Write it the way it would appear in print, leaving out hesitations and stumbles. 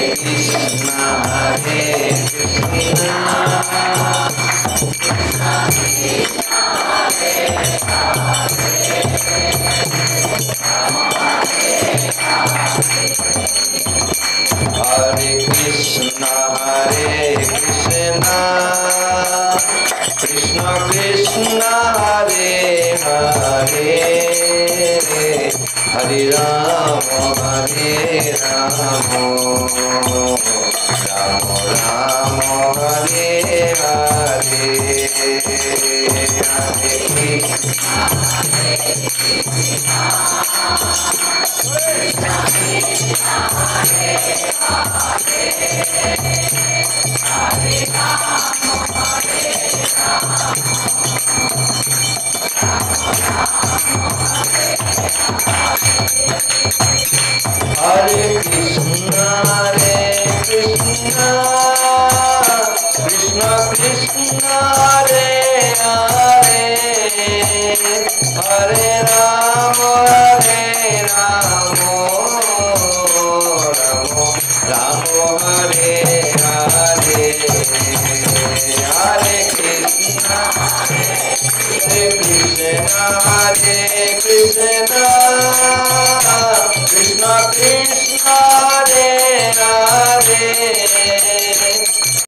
Krishna Hare Krishna Hare Krishna Krishna Krishna Hare Hare Hare Rama Rama Rama Hare Hare Hare Hare Krishna Krishna Krishna Hare Hare Hare Rama Rama Rama Hare